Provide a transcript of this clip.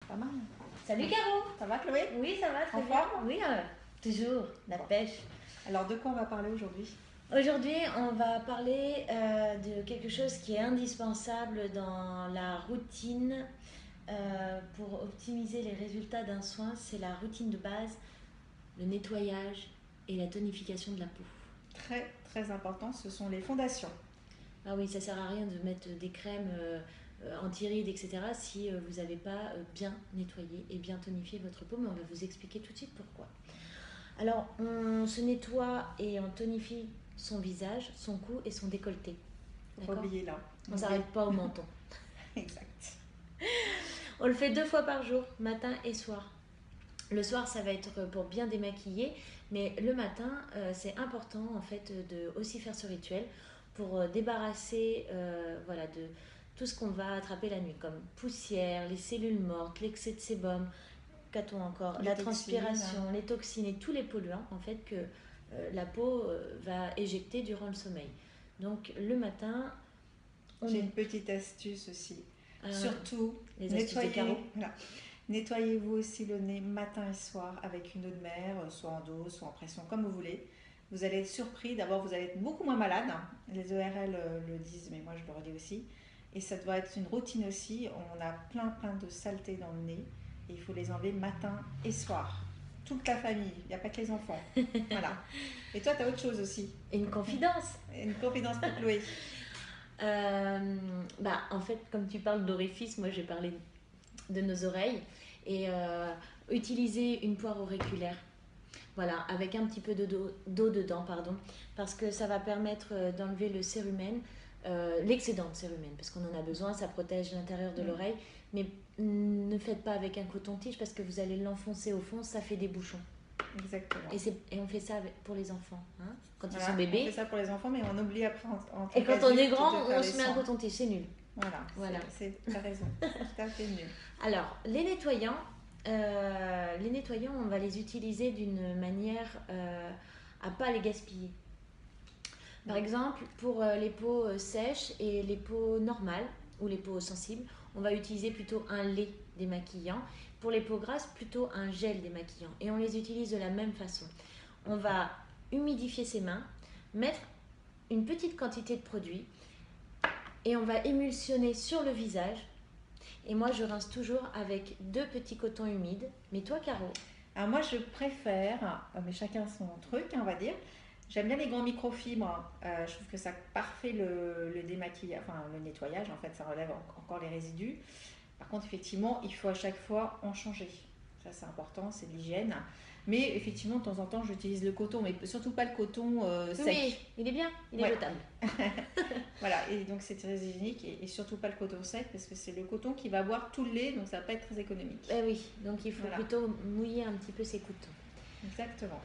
Pas mal. Salut Caro. Ça va Chloé? Oui, ça va, très En bien. forme? Oui, toujours, la pêche. Alors de quoi on va parler aujourd'hui? Aujourd'hui, on va parler de quelque chose qui est indispensable dans la routine pour optimiser les résultats d'un soin. C'est la routine de base, le nettoyage et la tonification de la peau. Très très important, ce sont les fondations. Ah oui, ça sert à rien de mettre des crèmes anti-rides, etc. si vous n'avez pas bien nettoyé et bien tonifié votre peau, mais on va vous expliquer tout de suite pourquoi. Alors, on se nettoie et on tonifie son visage, son cou et son décolleté. Faut pas oublier là. On ne s'arrête pas au menton. Exact. On le fait 2 fois par jour, matin et soir. Le soir, ça va être pour bien démaquiller, mais le matin, c'est important en fait de aussi faire ce rituel pour débarrasser voilà, de tout ce qu'on va attraper la nuit, comme poussière, les cellules mortes, l'excès de sébum, qu'a-t-on encore, Les la toxines. transpiration, les toxines et tous les polluants en fait que la peau va éjecter durant le sommeil. Donc le matin, J'ai une petite astuce aussi. Surtout, les astuces de Caro. voilà. Nettoyez-vous aussi le nez matin et soir avec une eau de mer, soit en dose, soit en pression, comme vous voulez. Vous allez être surpris. D'abord, vous allez être beaucoup moins malade. Les ORL le disent, mais moi je le redis aussi. Et ça doit être une routine aussi. On a plein de saletés dans le nez. Et il faut les enlever matin et soir. Toute la famille, il n'y a pas que les enfants. Voilà. Et toi, tu as autre chose aussi. Une confidence. Une confidence pour Chloé. En fait, comme tu parles d'orifice, moi j'ai parlé de nos oreilles et utiliser une poire auriculaire. Voilà, avec un petit peu d'eau dedans, pardon, parce que ça va permettre d'enlever le cérumen, l'excédent de cérumen, parce qu'on en a besoin, ça protège l'intérieur de l'oreille, mais ne faites pas avec un coton-tige parce que vous allez l'enfoncer au fond, ça fait des bouchons. Exactement. Et on fait ça pour les enfants, hein, quand Voilà, ils sont bébés. On fait ça pour les enfants, mais on oublie après Et quand on est grand, on se met un coton-tige, c'est nul. Voilà. T'as raison, c'est tout à fait nul. Alors, les nettoyants, on va les utiliser d'une manière à pas les gaspiller. Par exemple, pour les peaux sèches et les peaux normales ou les peaux sensibles, on va utiliser plutôt un lait démaquillant. Pour les peaux grasses, plutôt un gel démaquillant. Et on les utilise de la même façon. On va humidifier ses mains, mettre une petite quantité de produit et on va émulsionner sur le visage. Et moi, je rince toujours avec 2 petits cotons humides. Mais toi, Caro? Alors moi, je préfère, mais chacun son truc, on va dire. J'aime bien les grands microfibres. Je trouve que ça parfait le démaquillage, enfin le nettoyage. En fait, ça relève encore les résidus. Par contre, effectivement, il faut à chaque fois en changer. Ça, c'est important, c'est de l'hygiène. Mais effectivement, de temps en temps, j'utilise le coton, mais surtout pas le coton sec. Oui, il est bien, il est jetable. Voilà, et donc c'est très hygiénique et surtout pas le coton sec parce que c'est le coton qui va boire tout le lait, donc ça va pas être très économique. Oui, donc il faut plutôt mouiller un petit peu ses cotons. Exactement.